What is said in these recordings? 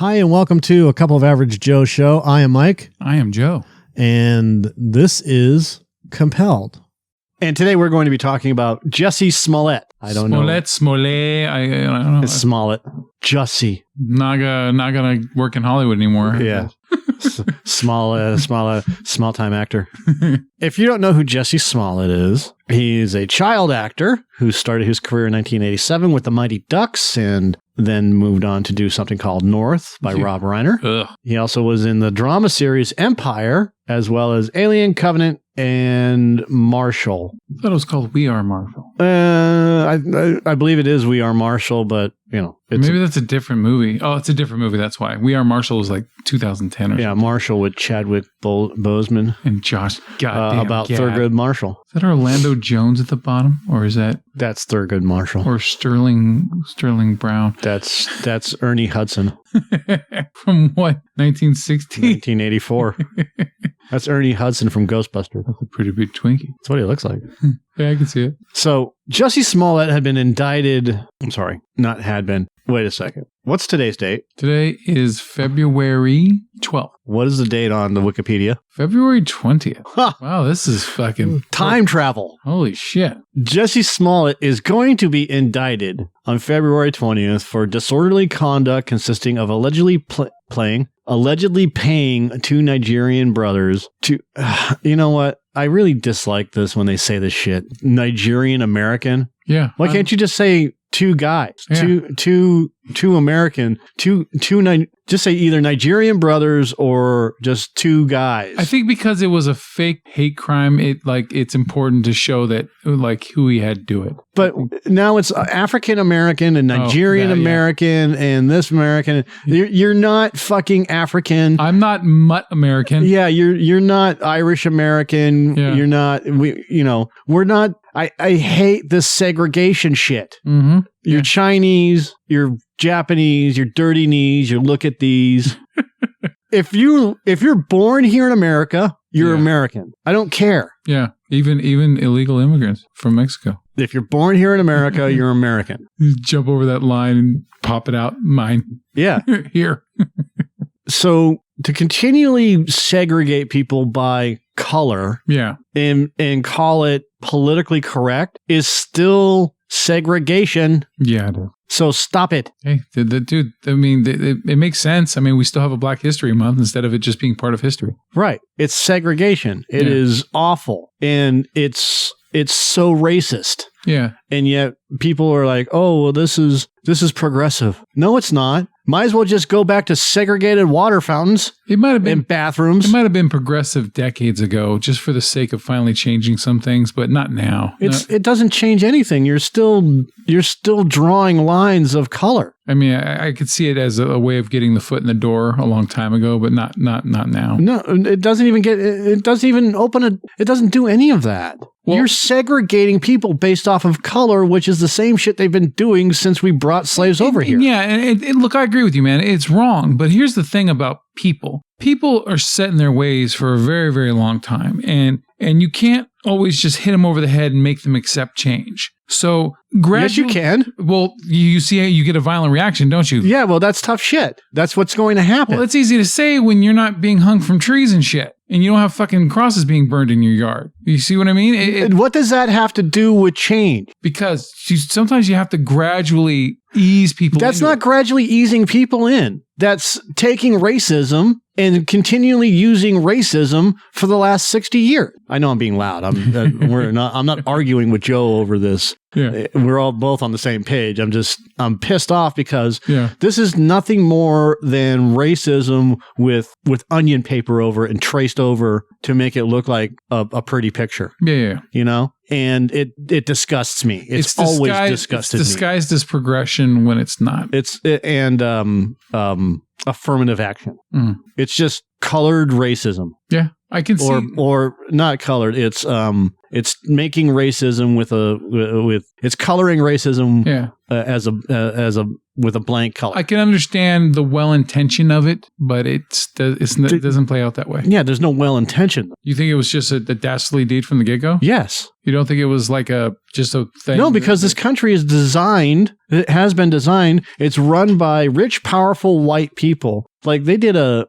Hi, and welcome to A Couple of Average Joe show. I am Mike. I am Joe. And this is Compelled. And today we're going to be talking about Jussie Smollett. I don't know. Smollett. I don't know. It's Smollett. Jussie. Not gonna work in Hollywood anymore. Yeah. Small time actor. If you don't know who Jussie Smollett is, he's a child actor who started his career in 1987 with the Mighty Ducks and then moved on to do something called North by Rob Reiner. Ugh. He also was in the drama series Empire, as well as Alien, Covenant, and Marshall. I thought it was called We Are Marshall. I believe it is We Are Marshall, but maybe that's a different movie. Oh, it's a different movie. That's why We Are Marshall was like 2010 or something. Marshall with Chadwick Boseman and Josh. About Thurgood Marshall. Is that Orlando Jones at the bottom, or is that's Thurgood Marshall or Sterling Brown? That's Ernie Hudson. From what? 1960? 1984. That's Ernie Hudson from Ghostbusters. That's a pretty big Twinkie. That's what he looks like. Yeah, I can see it. So, Jussie Smollett had been indicted. I'm sorry, not had been. Wait a second. What's today's date? Today is February 12th. What is the date on the Wikipedia? February 20th. Huh. Wow, this is fucking... Time travel. Holy shit. Jussie Smollett is going to be indicted on February 20th for disorderly conduct consisting of allegedly paying two Nigerian brothers to... you know what? I really dislike this when they say this shit. Nigerian American. Yeah. Why can't you just say two guys? Yeah. Two American, just say either Nigerian brothers or just two guys. I think because it was a fake hate crime, it's important to show that who he had do it. But now it's African American and Nigerian American and this American. You're not fucking African. I'm not mutt American. Yeah, you're not Irish American. Yeah. You're not. We're not. I hate this segregation shit. Mm-hmm. You're Chinese, you're Japanese, you're dirty knees, you look at these. If you're born here in America, you're American. I don't care. Yeah. Even illegal immigrants from Mexico. If you're born here in America, you're American. You jump over that line and pop it out. Mine. Yeah. Here. So to continually segregate people by color and call it politically correct is still segregation. Yeah, it is. So stop it. Hey, dude, I mean, it makes sense. I mean, we still have a Black History Month instead of it just being part of history. Right. It's segregation. It is awful. And it's so racist. Yeah. And yet people are like, oh, well, this is progressive. No, it's not. Might as well just go back to segregated water fountains. It might have been in bathrooms. It might have been progressive decades ago, just for the sake of finally changing some things, but not now. It doesn't change anything. You're still drawing lines of color. I mean, I could see it as a way of getting the foot in the door a long time ago, but not now. No, it doesn't do any of that. Well, you're segregating people based off of color, which is the same shit they've been doing since we brought slaves over here. Yeah, and look, I agree with you, man. It's wrong. But here's the thing about people. People are set in their ways for a very, very long time. And you can't always just hit them over the head and make them accept change. So gradually, yes, you can. Well, you see how you get a violent reaction, don't you? Yeah, well, that's tough shit. That's what's going to happen. Well, it's easy to say when you're not being hung from trees and shit. And you don't have fucking crosses being burned in your yard. You see what I mean? What does that have to do with change? Because sometimes you have to gradually ease people. That's not gradually easing people in. That's taking racism and continually using racism for the last 60 years. I know I'm being loud. I'm not arguing with Joe over this. Yeah. We're all both on the same page. I'm pissed off because this is nothing more than racism with onion paper over it and traced over to make it look like a pretty picture. Yeah. You know? And it disgusts me. It's always disgusted me. It's disguised as progression when it's not. Affirmative action. Mm. It's just colored racism. Yeah, I can see. Or not colored. It's it's making racism with it's coloring racism with a blank color. I can understand the well intention of it, but it doesn't play out that way. Yeah, there's no well intention. You think it was just a dastardly deed from the get go? Yes. You don't think it was like just a thing? No, because this country is designed. It has been designed. It's run by rich, powerful white people. Like they did a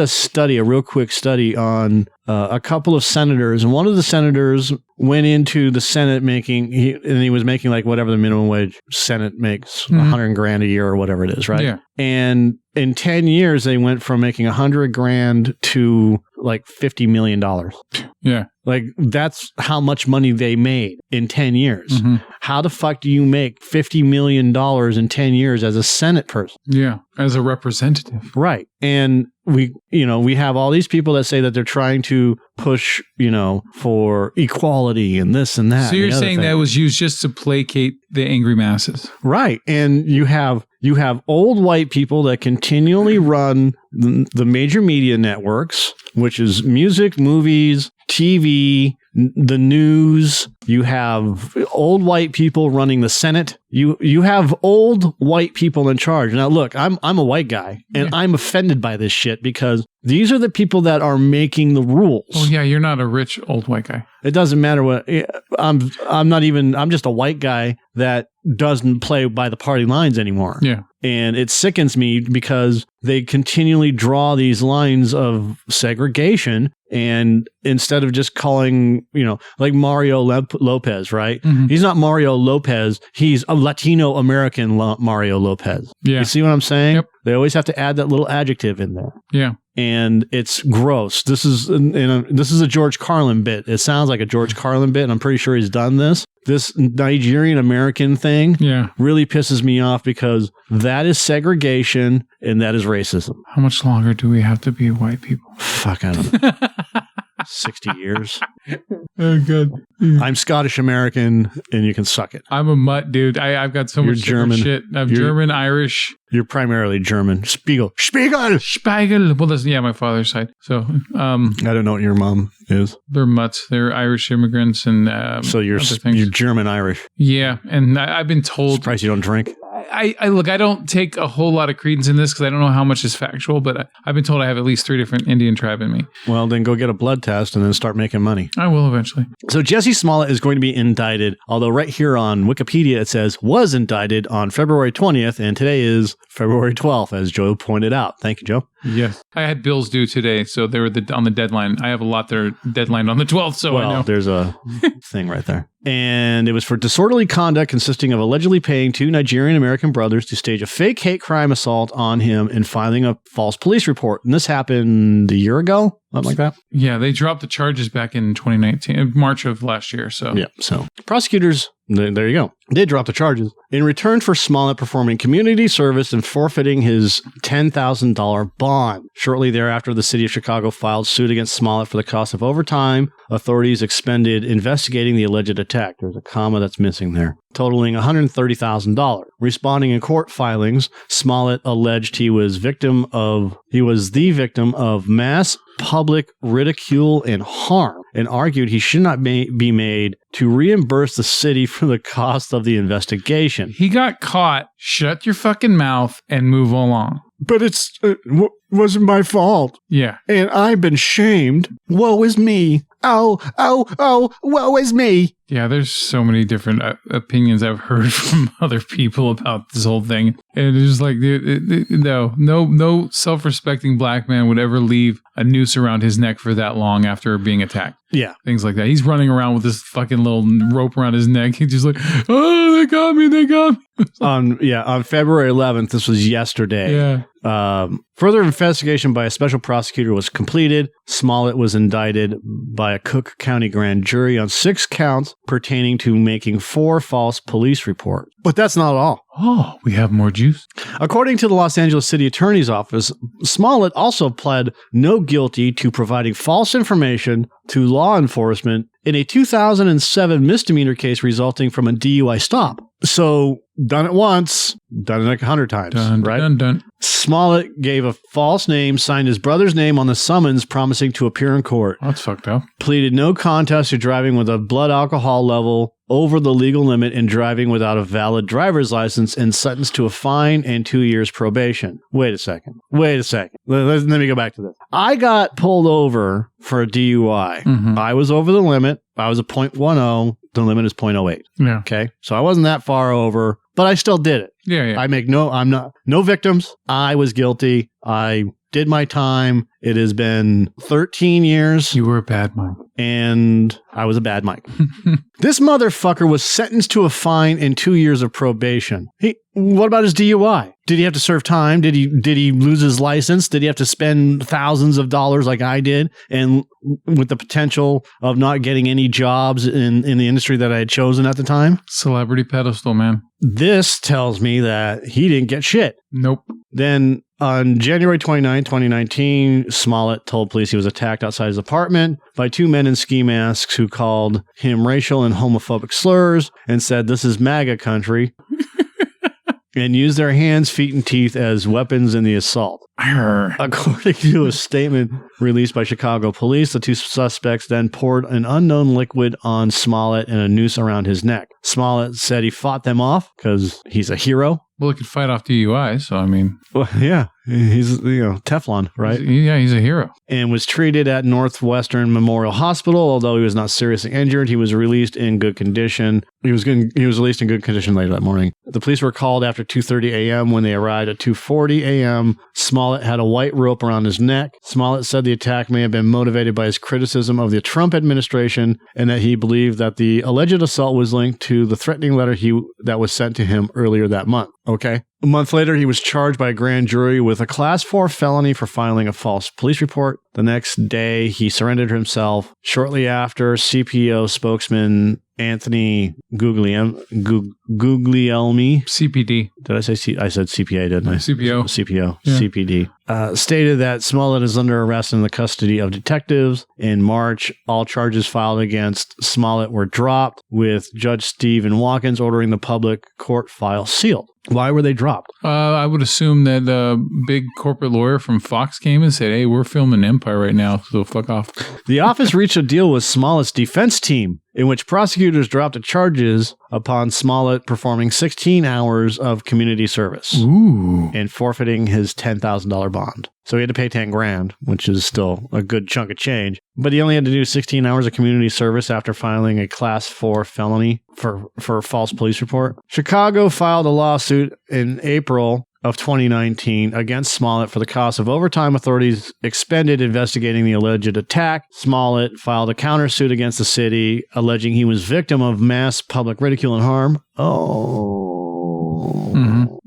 study, a real quick study on a couple of senators, and one of the senators went into the Senate he was making like whatever the minimum wage Senate makes, $100,000 a year or whatever it is, right? Yeah. And in 10 years, they went from making $100,000 to like $50 million. Yeah. Like that's how much money they made in 10 years. Mm-hmm. How the fuck do you make $50 million in 10 years as a Senate person? Yeah. As a representative. Right. And we have all these people that say that they're trying to push, for equality and this and that. So you're saying that was used just to placate the angry masses. Right. And you have old white people that continually run the major media networks, which is music, movies, TV, the news. You have old white people running the Senate. You have old white people in charge. Now, look, I'm a white guy, and I'm offended by this shit because these are the people that are making the rules. Oh yeah, you're not a rich old white guy. It doesn't matter what I'm not even. I'm just a white guy that doesn't play by the party lines anymore. Yeah. And it sickens me because they continually draw these lines of segregation. And instead of just calling, like Mario Lopez, right? Mm-hmm. He's not Mario Lopez. He's a Latino American Mario Lopez. Yeah. You see what I'm saying? Yep. They always have to add that little adjective in there. Yeah. And it's gross. This is a George Carlin bit. It sounds like a George Carlin bit, and I'm pretty sure he's done this. This Nigerian American thing really pisses me off because that is segregation and that is racism. How much longer do we have to be white people? Fuck, I don't know. 60 years. Oh, good. I'm Scottish American, and you can suck it. I'm a mutt, dude. I've got so much German shit. I'm German, Irish. You're primarily German. Spiegel. Well, that's my father's side. So, I don't know what your mom is. They're mutts. They're Irish immigrants, and so you're German Irish. Yeah, and I've been told. Surprised you don't drink. I look. I don't take a whole lot of credence in this because I don't know how much is factual, but I've been told I have at least 3 different Indian tribe in me. Well, then go get a blood test and then start making money. I will eventually. So Jussie Smollett is going to be indicted, although right here on Wikipedia it says was indicted on February 20th, and today is February 12th, as Joe pointed out. Thank you, Joe. Yes. I had bills due today, so they were on the deadline. I have a lot that are deadlined on the 12th, so I know. There's a thing right there. And it was for disorderly conduct consisting of allegedly paying 2 Nigerian American brothers to stage a fake hate crime assault on him and filing a false police report. And this happened a year ago, something like that. Yeah, they dropped the charges back in 2019, March of last year. So yeah, so prosecutors, there you go. They dropped the charges in return for Smollett performing community service and forfeiting his $10,000 bond. Shortly thereafter, the city of Chicago filed suit against Smollett for the cost of overtime authorities expended investigating the alleged attack. There's a comma that's missing there. Totaling $130,000. Responding in court filings, Smollett alleged he was the victim of mass public ridicule and harm, and argued he should not be made to reimburse the city for the cost of the investigation. He got caught. Shut your fucking mouth and move along. But wasn't my fault. Yeah. And I've been shamed. Woe is me. Oh, woe is me. Yeah, there's so many different opinions I've heard from other people about this whole thing. And it's just like, no self-respecting black man would ever leave a noose around his neck for that long after being attacked. Yeah. Things like that. He's running around with this fucking little rope around his neck. He's just like, oh, they got me. On February 11th, this was yesterday. Yeah. Further investigation by a special prosecutor was completed. Smollett was indicted by a Cook County grand jury on 6 counts pertaining to making 4 false police reports. But that's not all. Oh, we have more juice. According to the Los Angeles City Attorney's Office, Smollett also pled no guilty to providing false information to law enforcement in a 2007 misdemeanor case resulting from a DUI stop. So done it once, done it 100 times, right? Dun. Smollett gave a false name, signed his brother's name on the summons, promising to appear in court. That's fucked up. Pleaded no contest to driving with a blood alcohol level over the legal limit and driving without a valid driver's license, and sentenced to a fine and 2 years probation. Wait a second. Let me go back to this. I got pulled over for a DUI. Mm-hmm. I was over the limit. I was a 0.10. The limit is 0.08. Yeah. Okay. So I wasn't that far over, but I still did it. Yeah. No victims. I was guilty. I did my time. It has been 13 years. You were a bad Mike. And I was a bad Mike. This motherfucker was sentenced to a fine and 2 years of probation. What about his DUI? Did he have to serve time? Did he lose his license? Did he have to spend thousands of dollars like I did? And with the potential of not getting any jobs in the industry that I had chosen at the time? Celebrity pedestal, man. This tells me that he didn't get shit. Nope. Then on January 29, 2019, Smollett told police he was attacked outside his apartment by two men in ski masks who called him racial and homophobic slurs and said, "This is MAGA country," and used their hands, feet, and teeth as weapons in the assault. According to a statement released by Chicago police, the two suspects then poured an unknown liquid on Smollett and a noose around his neck. Smollett said he fought them off because he's a hero. Well, he could fight off DUI, so I mean... Well, yeah, he's, Teflon, right? He's a hero. And was treated at Northwestern Memorial Hospital. Although he was not seriously injured, he was released in good condition. He was released in good condition later that morning. The police were called after 2:30 a.m. When they arrived at 2:40 a.m., Smollett had a white rope around his neck. Smollett said the attack may have been motivated by his criticism of the Trump administration and that he believed that the alleged assault was linked to the threatening letter that was sent to him earlier that month. Okay. A month later, he was charged by a grand jury with a Class 4 felony for filing a false police report. The next day, he surrendered himself. Shortly after, CPO spokesman Anthony Guglielmi. CPD. Did I say I said CPA, didn't I? CPO. Yeah. CPD. Stated that Smollett is under arrest in the custody of detectives. In March, all charges filed against Smollett were dropped, with Judge Stephen Watkins ordering the public court file sealed. Why were they dropped? I would assume that a big corporate lawyer from Fox came and said, "Hey, we're filming Empire right now, so fuck off." The office reached a deal with Smollett's defense team, in which prosecutors dropped the charges upon Smollett performing 16 hours of community service. Ooh. And forfeiting his $10,000 bond. So he had to pay $10,000, which is still a good chunk of change. But he only had to do 16 hours of community service after filing a Class 4 felony for a false police report. Chicago filed a lawsuit in April of 2019 against Smollett for the cost of overtime authorities expended investigating the alleged attack. Smollett filed a countersuit against the city, alleging he was victim of mass public ridicule and harm.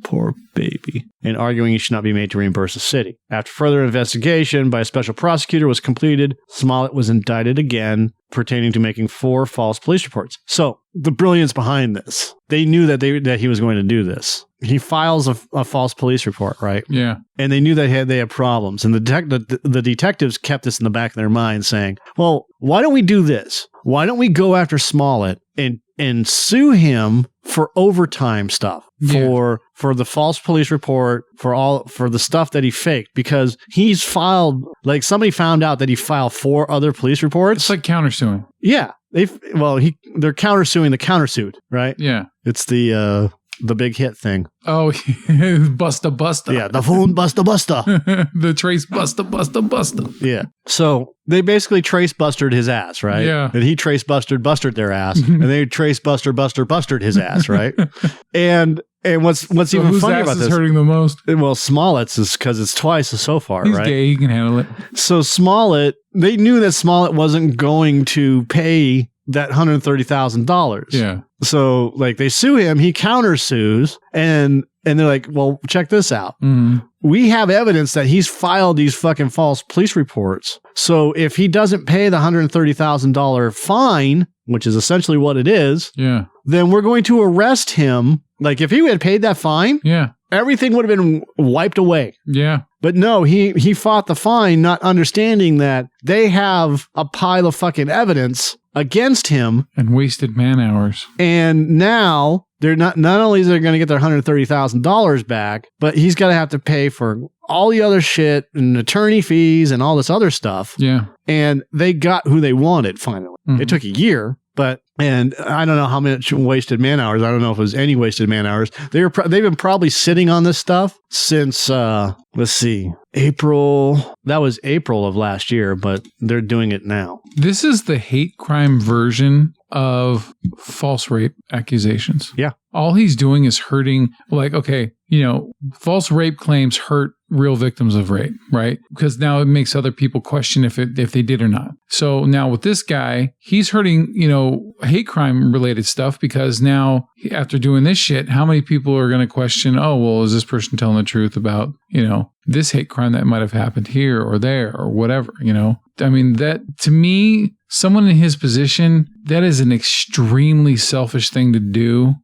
Poor baby. And arguing he should not be made to reimburse the city. After further investigation by a special prosecutor was completed, Smollett was indicted again, pertaining to making 4 false police reports. So, the brilliance behind this. They knew that he was going to do this. He files a false police report, right? Yeah. And they knew they had problems. And the detectives kept this in the back of their mind saying, well, why don't we do this? Why don't we go after Smollett and sue him for overtime stuff, for the false police report, for the stuff that he faked, because he's filed, like, somebody found out that he filed 4 other police reports. It's like countersuing. Yeah. They're countersuing the countersuit, right? Yeah. It's the big hit thing. Oh, Busta. Yeah, the phone Busta. The trace Busta. Yeah. So they basically trace busted his ass, right? Yeah. And he trace busted their ass, and they trace busted his ass, right? And what's even funny about this? Whose ass is hurting the most? Well, Smollett's is because it's twice so far, He's right? He's gay. He can handle it. So Smollett, they knew that Smollett wasn't going to pay that $130,000. Yeah. So, like, they sue him, he countersues, and they're like, well, check this out. Mm-hmm. We have evidence that he's filed these fucking false police reports. So if he doesn't pay the $130,000 fine, which is essentially what it is, then we're going to arrest him. Like, if he had paid that fine, everything would have been wiped away. Yeah. But no, he fought the fine, not understanding that they have a pile of fucking evidence against him. And wasted man hours. And now they're not only is they going to get their $130,000 back, but he's going to have to pay for all the other shit and attorney fees and all this other stuff. Yeah. And they got who they wanted finally. It took a year, and I don't know how much wasted man hours. I don't know if it was any wasted man hours. They've been probably sitting on this stuff since, let's see, April. That was April of last year, but they're doing it now. This is the hate crime version of false rape accusations. Yeah. All he's doing is hurting, like, okay, false rape claims hurt real victims of rape, right? Because now it makes other people question if they did or not. So now with this guy, he's hurting, hate crime related stuff, because now after doing this shit, how many people are going to question, oh, well, is this person telling the truth about, this hate crime that might have happened here or there or whatever, I mean, that to me, someone in his position, that is an extremely selfish thing to do.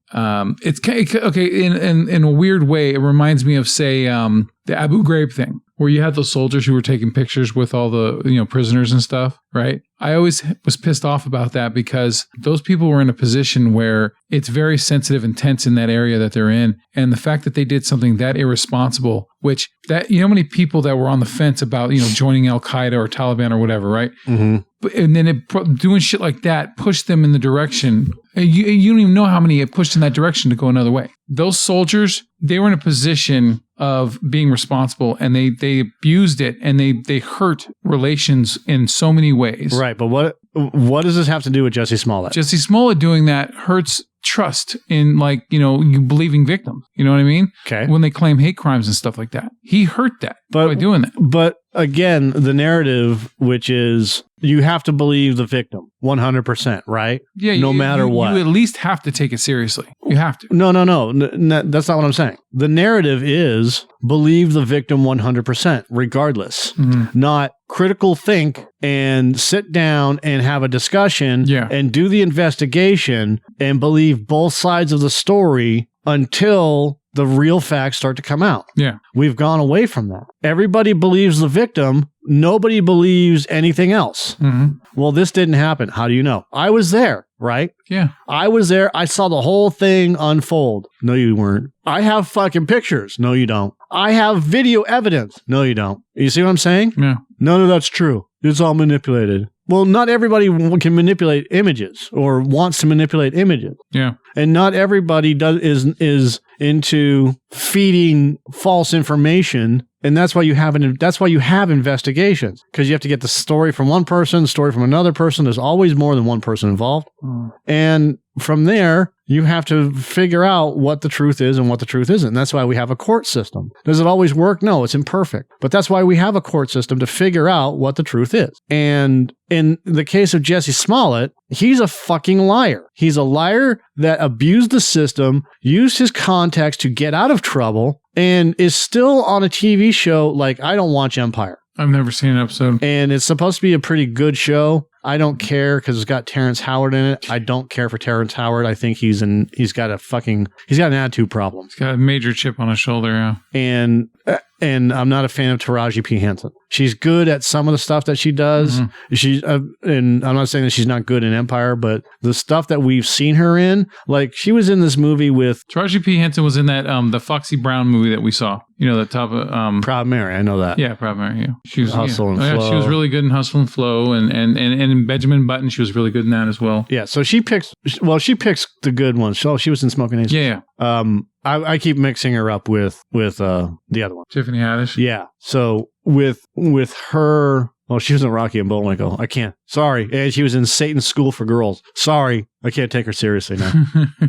It's okay. In a weird way, it reminds me of, say, the Abu Ghraib thing, where you had those soldiers who were taking pictures with all the prisoners and stuff, right? I always was pissed off about that, because those people were in a position where it's very sensitive and tense in that area that they're in, and the fact that they did something that irresponsible, which that how many people that were on the fence about joining Al Qaeda or Taliban or whatever, right? Mm-hmm. And then doing shit like that pushed them in the direction. You don't even know how many it pushed in that direction to go another way. Those soldiers, they were in a position of being responsible, and they abused it, and they hurt relations in so many ways. Right, but what does this have to do with Jussie Smollett? Jussie Smollett doing that hurts trust in, you believing victims. You know what I mean? Okay. When they claim hate crimes and stuff like that. He hurt that by doing that. But again, the narrative, which is you have to believe the victim 100%, right? Yeah. No matter what. You at least have to take it seriously. You have to. No. That's not what I'm saying. The narrative is believe the victim 100%, regardless. Mm-hmm. Not critical think and sit down and have a discussion and do the investigation and believe both sides of the story until the real facts start to come out. Yeah. We've gone away from that. Everybody believes the victim. Nobody believes anything else. Mm-hmm. Well, this didn't happen. How do you know? I was there, right? Yeah. I was there. I saw the whole thing unfold. No, you weren't. I have fucking pictures. No, you don't. I have video evidence. No, you don't. You see what I'm saying? Yeah. None of that's true. It's all manipulated. Well, not everybody can manipulate images or wants to manipulate images. Yeah. And not everybody is into feeding false information. And that's why you have investigations, because you have to get the story from one person, the story from another person. There's always more than one person involved. And from there, you have to figure out what the truth is and what the truth isn't. And that's why we have a court system. Does it always work? No, it's imperfect. But that's why we have a court system, to figure out what the truth is. And in the case of Jussie Smollett, he's a fucking liar. He's a liar that abused the system, used his contacts to get out of trouble, and is still on a TV show like I don't watch Empire. I've never seen an episode. And it's supposed to be a pretty good show. I don't care because it's got Terrence Howard in it. I don't care for Terrence Howard. I think he's got an attitude problem. He's got a major chip on his shoulder, yeah. And I'm not a fan of Taraji P. Henson. She's good at some of the stuff that she does. Mm-hmm. And I'm not saying that she's not good in Empire, but the stuff that we've seen her in, like she was in this movie with Taraji P. Henson was in that the Foxy Brown movie that we saw. The top of Proud Mary. I know that. Yeah, Proud Mary. Yeah, she was Hustle and Flow. Yeah, she was really good in Hustle and Flow, and in Benjamin Button, she was really good in that as well. Yeah, so she picks the good ones. So she was in Smoking Aces. Yeah. I keep mixing her up with the other one, Tiffany Haddish. Yeah. So with her, well, she was in Rocky and Bullwinkle. I can't. Sorry. And she was in Satan's School for Girls. Sorry, I can't take her seriously now.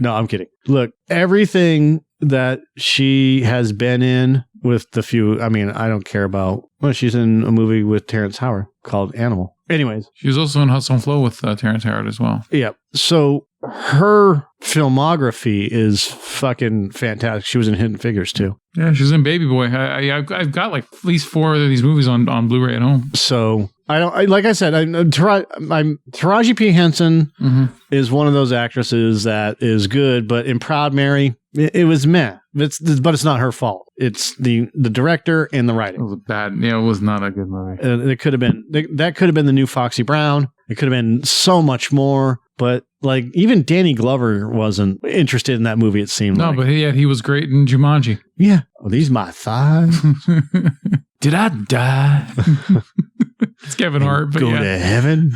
No, I'm kidding. Look, everything that she has been in with the few, I mean, I don't care about. Well, she's in a movie with Terrence Howard called Animal. Anyways. She was also in Hustle and Flow with Terrence Howard as well. Yeah. So her filmography is fucking fantastic. She was in Hidden Figures too. Yeah, she was in Baby Boy. I've got like at least 4 of these movies on Blu-ray at home. So like I said, Taraji P. Henson is one of those actresses that is good, but in Proud Mary, it was meh. But it's not her fault. It's the director and the writing. It was bad. Yeah, it was not a good movie. That could have been the new Foxy Brown. It could have been so much more. But like even Danny Glover wasn't interested in that movie, it seemed like. No, but he was great in Jumanji. Yeah. Oh, these my thighs. Did I die? It's Kevin Hart, but go to heaven.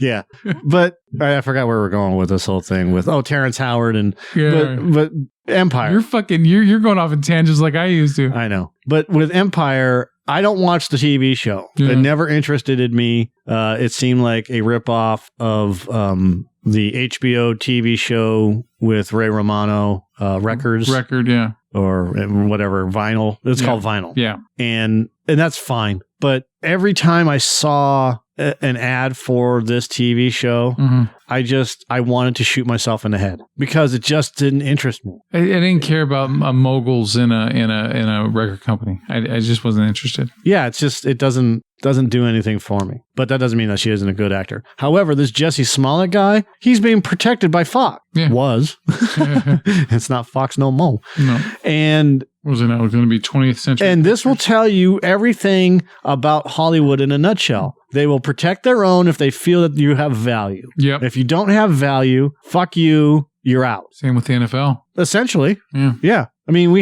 Yeah. But I forgot where we're going with this whole thing with Terrence Howard and but Empire. You're going off in tangents like I used to. I know. But with Empire, I don't watch the TV show. Yeah. It never interested me. It seemed like a ripoff of the HBO TV show with Ray Romano, Records. Yeah. Or whatever, Vinyl. It's called Vinyl. Yeah. And that's fine. But every time I saw an ad for this TV show, I wanted to shoot myself in the head because it just didn't interest me. I didn't care about moguls in a record company. I just wasn't interested. Yeah, it's just it doesn't do anything for me. But that doesn't mean that she isn't a good actor. However, this Jussie Smollett guy, he's being protected by Fox. Yeah. Was. It's not Fox no more. No. And was it now going to be 20th century? And this will tell you everything about Hollywood in a nutshell. They will protect their own if they feel that you have value. Yep. If you don't have value, fuck you, you're out. Same with the NFL. Essentially. Yeah. Yeah. I mean,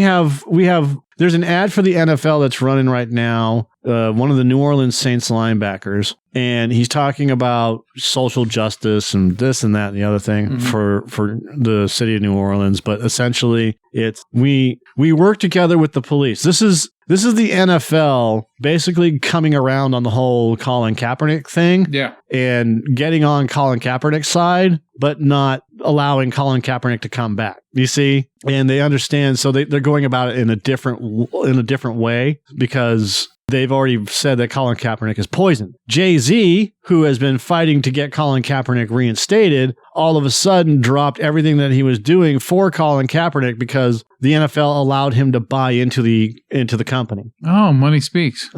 there's an ad for the NFL that's running right now. One of the New Orleans Saints linebackers, and he's talking about social justice and this and that and the other thing for the city of New Orleans. But essentially, it's we work together with the police. This is the NFL basically coming around on the whole Colin Kaepernick thing. Yeah. And getting on Colin Kaepernick's side, but not allowing Colin Kaepernick to come back. You see? And they understand. So they're going about it in a different way because they've already said that Colin Kaepernick is poison. Jay-Z, who has been fighting to get Colin Kaepernick reinstated, all of a sudden dropped everything that he was doing for Colin Kaepernick because the NFL allowed him to buy into the company. Oh, money speaks.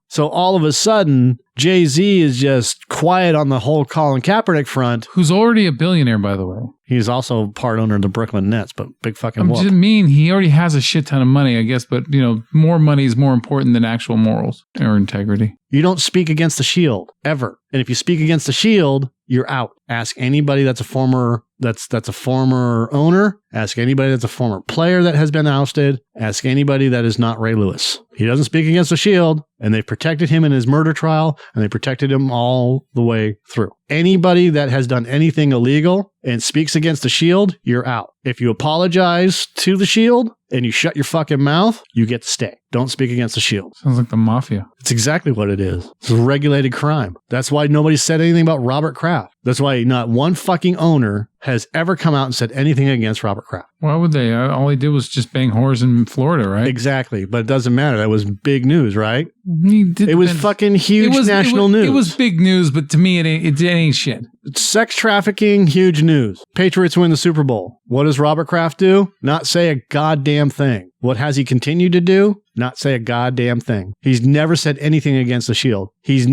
So all of a sudden, Jay-Z is just quiet on the whole Colin Kaepernick front. Who's already a billionaire, by the way. He's also part owner of the Brooklyn Nets, but big fucking whoop. He already has a shit ton of money, I guess, but more money is more important than actual morals or integrity. You don't speak against the Shield ever. And if you speak against the Shield, you're out. Ask anybody that's a former owner. Ask anybody that's a former player that has been ousted. Ask anybody that is not Ray Lewis. He doesn't speak against the Shield, and they protected him in his murder trial, and they protected him all the way through. Anybody that has done anything illegal and speaks against the Shield, you're out. If you apologize to the Shield and you shut your fucking mouth, you get to stay. Don't speak against the Shield. Sounds like the mafia. It's exactly what it is. It's a regulated crime. That's why nobody said anything about Robert Kraft. That's why not one fucking owner has ever come out and said anything against Robert Kraft. Why would they? All he did was just bang whores in Florida, right? Exactly. But it doesn't matter. That was big news, right? It was fucking huge national news. It was big news, but to me, it ain't shit. Sex trafficking, huge news. Patriots win the Super Bowl. What does Robert Kraft do? Not say a goddamn thing. What has he continued to do? Not say a goddamn thing. He's never said anything against the Shield. He's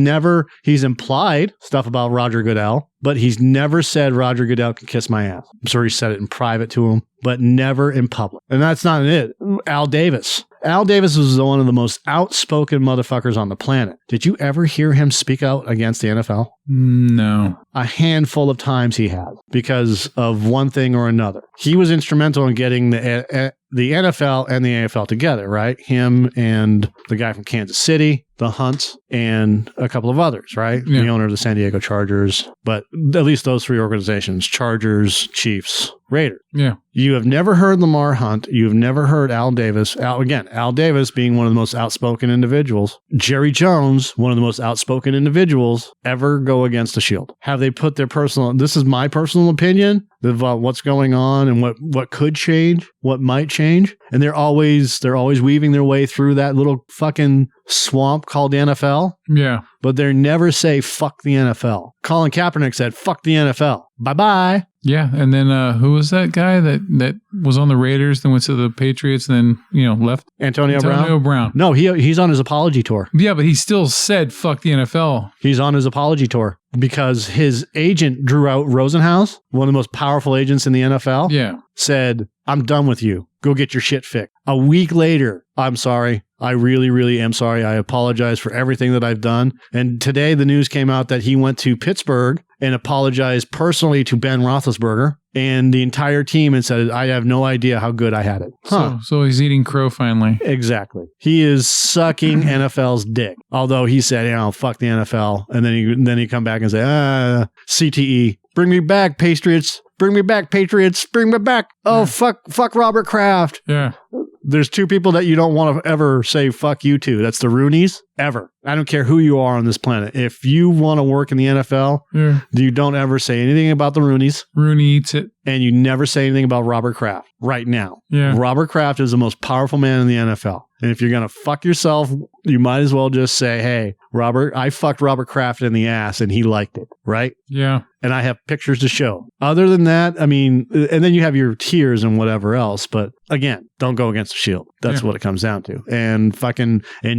implied stuff about Roger Goodell, but he's never said Roger Goodell can kiss my ass. I'm sure he said it in private to him, but never in public. And that's not it. Al Davis. Al Davis was one of the most outspoken motherfuckers on the planet. Did you ever hear him speak out against the NFL? No. A handful of times he has because of one thing or another. He was instrumental in getting the NFL and the AFL together, right? Him and the guy from Kansas City, the Hunts, and a couple of others, right? Yeah. The owner of the San Diego Chargers. But at least those three organizations, Chargers, Chiefs, Raiders. Yeah. You have never heard Lamar Hunt. You've never heard Al Davis. Al Davis being one of the most outspoken individuals. Jerry Jones, one of the most outspoken individuals ever go against the Shield. Have they put their this is my personal opinion about what's going on and what could change, what might change. And they're always weaving their way through that little fucking swamp called the NFL. Yeah. But they never say, fuck the NFL. Colin Kaepernick said, fuck the NFL. Bye-bye. Yeah. And then who was that guy that was on the Raiders, then went to the Patriots, then, left? Antonio Brown? No, he's on his apology tour. Yeah, but he still said, fuck the NFL. He's on his apology tour because his agent, Drew Rosenhaus, one of the most powerful agents in the NFL, yeah, said, I'm done with you. Go get your shit fixed. A week later, I'm sorry, I really, really am sorry. I apologize for everything that I've done. And today the news came out that he went to Pittsburgh and apologized personally to Ben Roethlisberger and the entire team and said, I have no idea how good I had it. So he's eating crow finally. Exactly. He is sucking NFL's dick. Although he said, fuck the NFL. And then he come back and say, CTE. Bring me back, Patriots. Bring me back, Patriots. Bring me back. Oh, fuck Robert Kraft. Yeah. There's two people that you don't want to ever say fuck you to. That's the Rooneys. Ever. I don't care who you are on this planet. If you want to work in the NFL, you don't ever say anything about the Rooneys. Rooney eats it. And you never say anything about Robert Kraft right now. Yeah. Robert Kraft is the most powerful man in the NFL. And if you're going to fuck yourself, you might as well just say, hey, Robert, I fucked Robert Kraft in the ass and he liked it, right? Yeah. And I have pictures to show. Other than that, I mean, and then you have your tears and whatever else. But again, don't go against the shield. That's what it comes down to. And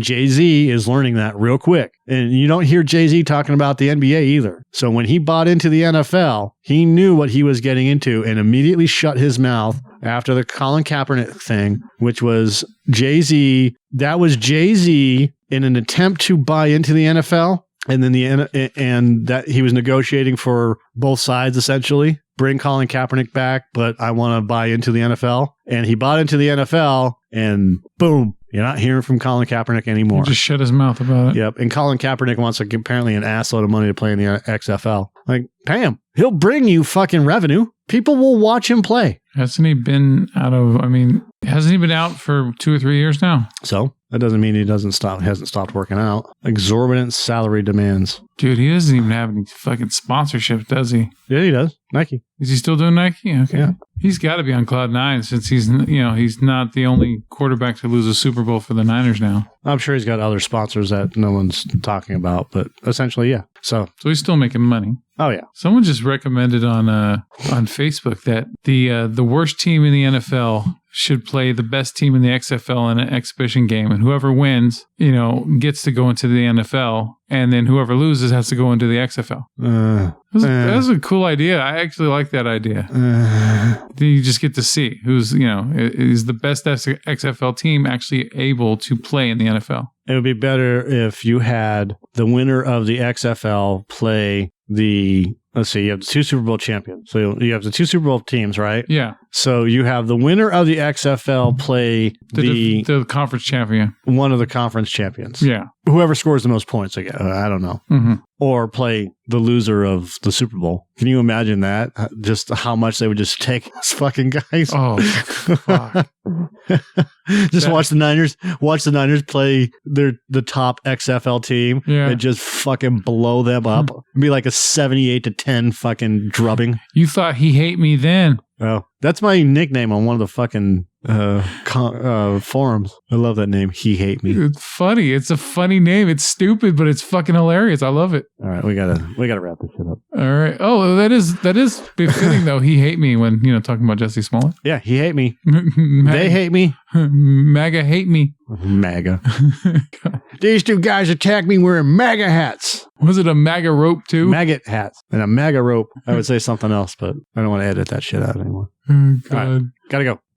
Jay-Z is learning that real quick. And you don't hear Jay-Z talking about the NBA either. So when he bought into the NFL, he knew what he was getting into and immediately shut his mouth after the Colin Kaepernick thing, which was Jay-Z. That was Jay-Z in an attempt to buy into the NFL. And then that he was negotiating for both sides, essentially. Bring Colin Kaepernick back, but I want to buy into the NFL. And he bought into the NFL, and boom, you're not hearing from Colin Kaepernick anymore. He just shut his mouth about it. Yep. And Colin Kaepernick wants apparently an assload of money to play in the XFL. Like, pay him. He'll bring you fucking revenue. People will watch him play. Hasn't he been out for 2 or 3 years now? So that doesn't mean he hasn't stopped working out. Exorbitant salary demands. Dude, he doesn't even have any fucking sponsorship, does he? Yeah, he does. Nike. Is he still doing Nike? Okay. Yeah. He's got to be on cloud nine since he's not the only quarterback to lose a Super Bowl for the Niners now. I'm sure he's got other sponsors that no one's talking about, but essentially, yeah. So he's still making money. Oh yeah. Someone just recommended on Facebook that the worst team in the NFL should play the best team in the XFL in an exhibition game, and whoever wins, gets to go into the NFL, and then whoever loses has to go into the XFL. That's a cool idea. I actually like that idea. Then you just get to see who's is the best XFL team actually able to play in the NFL. It would be better if you had the winner of the XFL play you have the 2 Super Bowl champions. So you have the 2 Super Bowl teams, right? Yeah. So you have the winner of the XFL play the conference champion. One of the conference champions. Yeah. Whoever scores the most points, I guess. I don't know. Mm-hmm. Or play the loser of the Super Bowl. Can you imagine that? Just how much they would just take these fucking guys. Oh, fuck. Watch the Niners play the top XFL team and just fucking blow them up. It'd be like a 78-10 fucking drubbing. You thought he hate me then. Oh, that's my nickname on one of the fucking forums. I love that name. He hate me. It's funny. It's a funny name. It's stupid, but it's fucking hilarious. I love it. All right, we gotta wrap this shit up. All right. Oh, that is befitting though. He hate me when talking about Jussie Smollett. Yeah, he hate me. They hate me. MAGA hate me. MAGA. These 2 guys attacked me wearing MAGA hats. Was it a MAGA rope too? Maggot hats and a MAGA rope. I would say something else, but I don't want to edit that shit out anymore. Oh, God. All right, gotta go.